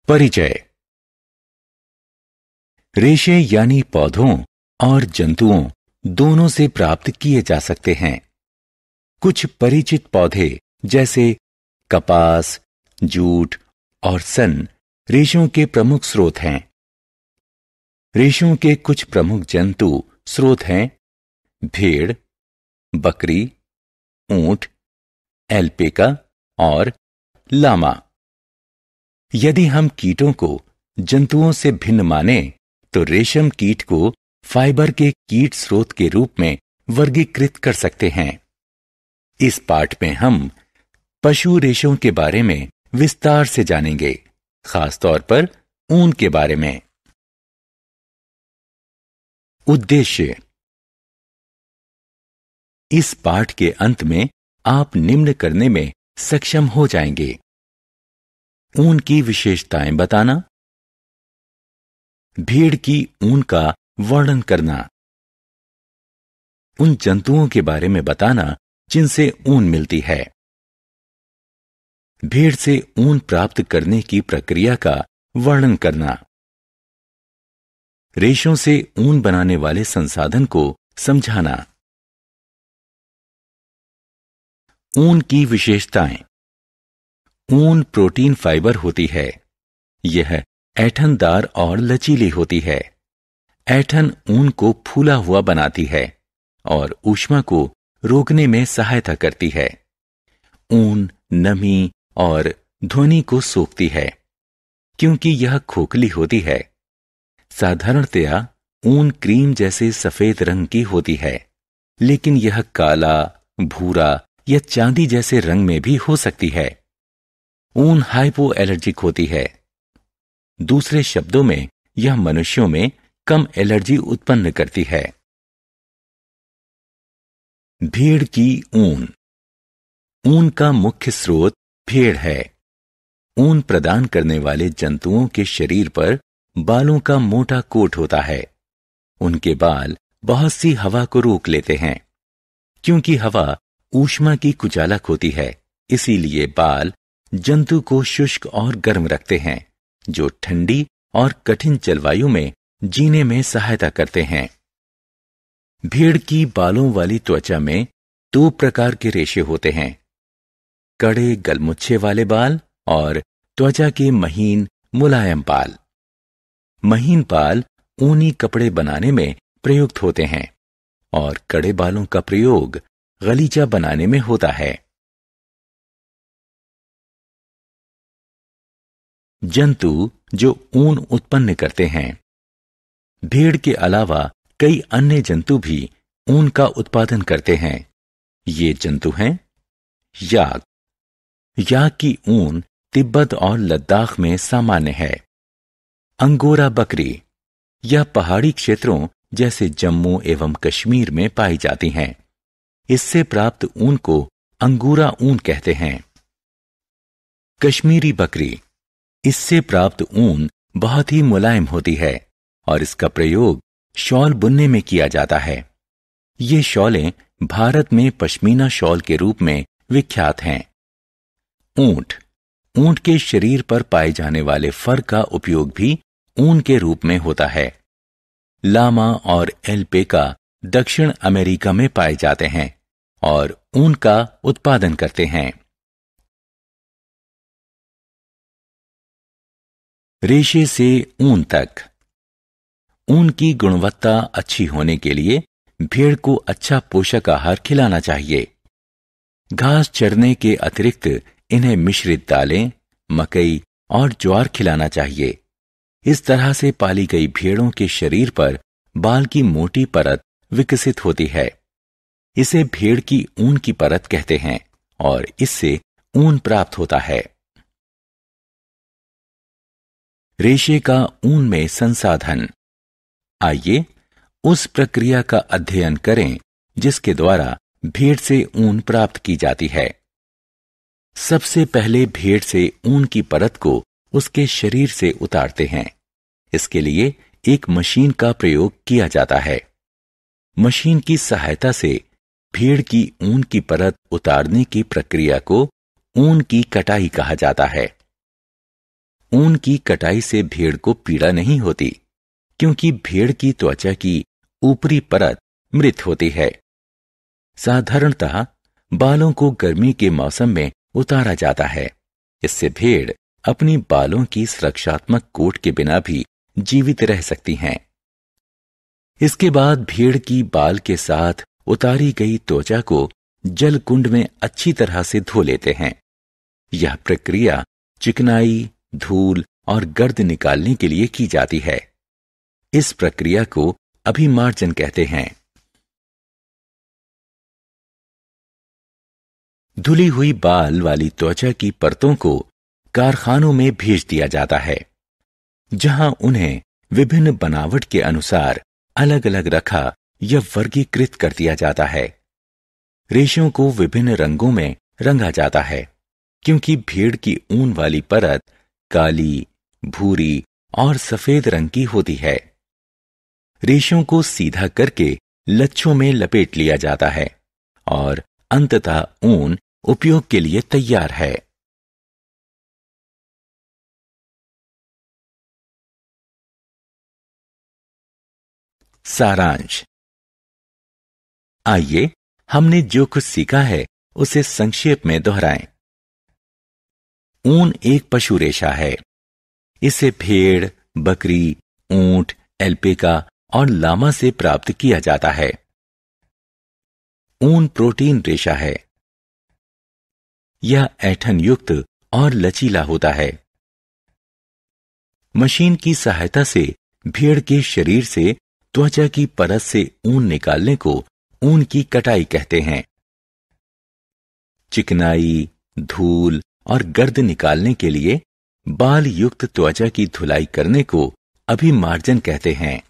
परिचय। रेशे यानी पौधों और जंतुओं दोनों से प्राप्त किए जा सकते हैं। कुछ परिचित पौधे जैसे कपास, जूट और सन रेशों के प्रमुख स्रोत हैं। रेशों के कुछ प्रमुख जंतु स्रोत हैं भेड़, बकरी, ऊंट, एल्पेका और लामा। यदि हम कीटों को जंतुओं से भिन्न माने तो रेशम कीट को फाइबर के कीट स्रोत के रूप में वर्गीकृत कर सकते हैं। इस पाठ में हम पशु रेशों के बारे में विस्तार से जानेंगे, खासतौर पर ऊन के बारे में। उद्देश्य। इस पाठ के अंत में आप निम्न करने में सक्षम हो जाएंगे: ऊन की विशेषताएं बताना, भेड़ की ऊन का वर्णन करना, उन जंतुओं के बारे में बताना जिनसे ऊन मिलती है, भेड़ से ऊन प्राप्त करने की प्रक्रिया का वर्णन करना, रेशों से ऊन बनाने वाले संसाधन को समझाना। ऊन की विशेषताएं। ऊन प्रोटीन फाइबर होती है। यह ऐंठनदार और लचीली होती है। ऐंठन ऊन को फूला हुआ बनाती है और ऊष्मा को रोकने में सहायता करती है। ऊन नमी और ध्वनि को सोखती है क्योंकि यह खोखली होती है। साधारणतया ऊन क्रीम जैसे सफेद रंग की होती है, लेकिन यह काला, भूरा या चांदी जैसे रंग में भी हो सकती है। ऊन हाइपो एलर्जिक होती है। दूसरे शब्दों में यह मनुष्यों में कम एलर्जी उत्पन्न करती है। भेड़ की ऊन। ऊन का मुख्य स्रोत भेड़ है। ऊन प्रदान करने वाले जंतुओं के शरीर पर बालों का मोटा कोट होता है। उनके बाल बहुत सी हवा को रोक लेते हैं। क्योंकि हवा ऊष्मा की कुचालक होती है, इसीलिए बाल जंतु को शुष्क और गर्म रखते हैं, जो ठंडी और कठिन जलवायु में जीने में सहायता करते हैं। भेड़ की बालों वाली त्वचा में 2 प्रकार के रेशे होते हैं: कड़े गलमुच्छे वाले बाल और त्वचा के महीन मुलायम बाल। महीन बाल ऊनी कपड़े बनाने में प्रयुक्त होते हैं और कड़े बालों का प्रयोग गलीचा बनाने में होता है। जंतु जो ऊन उत्पन्न करते हैं। भेड़ के अलावा कई अन्य जंतु भी ऊन का उत्पादन करते हैं। ये जंतु हैं याक। याक की ऊन तिब्बत और लद्दाख में सामान्य है। अंगोरा बकरी। यह पहाड़ी क्षेत्रों जैसे जम्मू एवं कश्मीर में पाई जाती हैं। इससे प्राप्त ऊन को अंगूरा ऊन कहते हैं। कश्मीरी बकरी। इससे प्राप्त ऊन बहुत ही मुलायम होती है और इसका प्रयोग शॉल बुनने में किया जाता है। ये शॉलें भारत में पश्मीना शॉल के रूप में विख्यात हैं। ऊंट। ऊंट के शरीर पर पाए जाने वाले फर का उपयोग भी ऊन के रूप में होता है। लामा और एल्पेका दक्षिण अमेरिका में पाए जाते हैं और ऊन का उत्पादन करते हैं। रेशे से ऊन तक। ऊन की गुणवत्ता अच्छी होने के लिए भेड़ को अच्छा पोषक आहार खिलाना चाहिए। घास चरने के अतिरिक्त इन्हें मिश्रित दालें, मकई और ज्वार खिलाना चाहिए। इस तरह से पाली गई भेड़ों के शरीर पर बाल की मोटी परत विकसित होती है। इसे भेड़ की ऊन की परत कहते हैं और इससे ऊन प्राप्त होता है। रेशे का ऊन में संसाधन। आइए उस प्रक्रिया का अध्ययन करें जिसके द्वारा भेड़ से ऊन प्राप्त की जाती है। सबसे पहले भेड़ से ऊन की परत को उसके शरीर से उतारते हैं। इसके लिए एक मशीन का प्रयोग किया जाता है। मशीन की सहायता से भेड़ की ऊन की परत उतारने की प्रक्रिया को ऊन की कटाई कहा जाता है। ऊन की कटाई से भेड़ को पीड़ा नहीं होती, क्योंकि भेड़ की त्वचा की ऊपरी परत मृत होती है। साधारणतः बालों को गर्मी के मौसम में उतारा जाता है। इससे भेड़ अपनी बालों की सुरक्षात्मक कोट के बिना भी जीवित रह सकती हैं। इसके बाद भेड़ की बाल के साथ उतारी गई त्वचा को जल कुंड में अच्छी तरह से धो लेते हैं। यह प्रक्रिया चिकनाई, धूल और गर्द निकालने के लिए की जाती है। इस प्रक्रिया को अभिमार्जन कहते हैं। धुली हुई बाल वाली त्वचा की परतों को कारखानों में भेज दिया जाता है, जहां उन्हें विभिन्न बनावट के अनुसार अलग अलग रखा या वर्गीकृत कर दिया जाता है। रेशों को विभिन्न रंगों में रंगा जाता है, क्योंकि भेड़ की ऊन वाली परत काली, भूरी और सफेद रंग की होती है। रेशों को सीधा करके लच्छों में लपेट लिया जाता है और अंततः ऊन उपयोग के लिए तैयार है। सारांश। आइए हमने जो कुछ सीखा है उसे संक्षेप में दोहराएं। ऊन एक पशु रेशा है। इसे भेड़, बकरी, ऊंट, एल्पेका और लामा से प्राप्त किया जाता है। ऊन प्रोटीन रेशा है। यह ऐंठन युक्त और लचीला होता है। मशीन की सहायता से भेड़ के शरीर से त्वचा की परत से ऊन निकालने को ऊन की कटाई कहते हैं। चिकनाई, धूल और गर्द निकालने के लिए बाल युक्त त्वचा की धुलाई करने को अभिमार्जन कहते हैं।